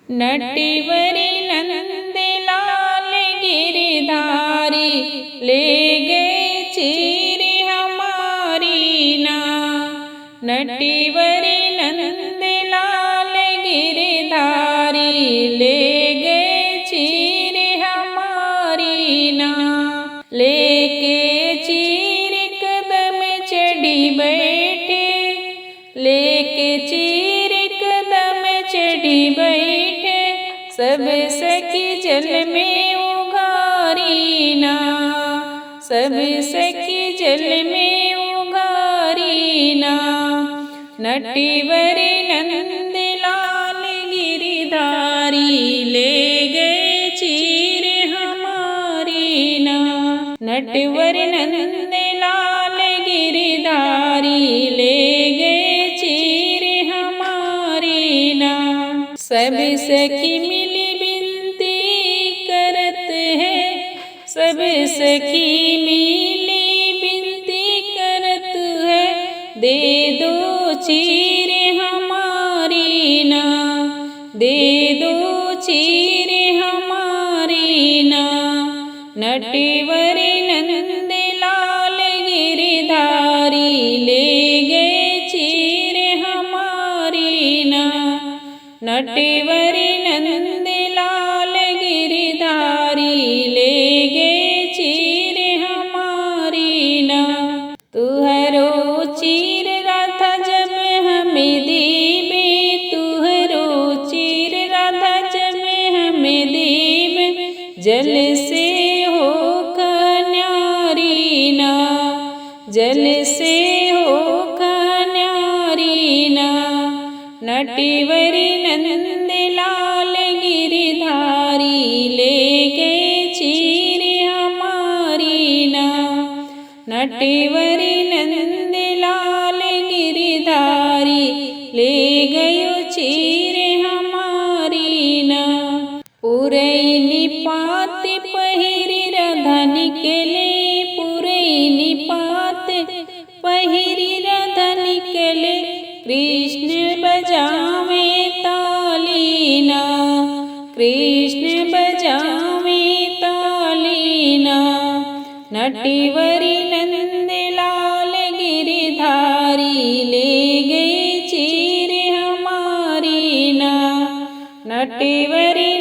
नटीवरी नंद लाल गिरधारी, ले गए चीर हमारी ना। नटीवरी नंद लाल गिरधारी, ले गए चीर हमारी ना। लेके चीर कदम चढ़ी बैठे, लेके चीर कदम चढ़ी बैठे, सब सखी जल में उगारी ना। सब सखी जल में उगारी ना। नटीवरी नंद लाल गिरधारी, ले गए चीर हमारी ना। नटवर नंद लाल गिरधारी, ले गए चीर हमारी ना। सब सखी मिली विनती करत है, सब सखी मिली विनती करत है, दे दो चीर हमारी ना। दे दो चीर हमारी ना। नटीवरी नंद लाल गिरधारी, ले गए चीर हमारी ना। नटीवरी नंद लाल गिरधारी, ले गए चीर हमारी ना। तुहरो चीर राधा जब हमें दीबे, तुहरो चीर राधा जब हमें दीबे, जल से हो कन्यारी ना। जल से हो कन्यारी ना। नटीवरी नंद लाल गिरधारी, ले गए चीर हमारी ना। नटीवरी नंद लाल गिरधारी, ले गयो चीर हमारी ना। पुरैनी पात पहिरी राधा निकले, पुरैनी पात पहिरी राधा निकले, कृष्ण बजावे ताली ना। कृष्ण बजावे ताली ना। नटीवरी नंद लाल गिरधारी, ले गए चीर हमारी ना। नटीवरी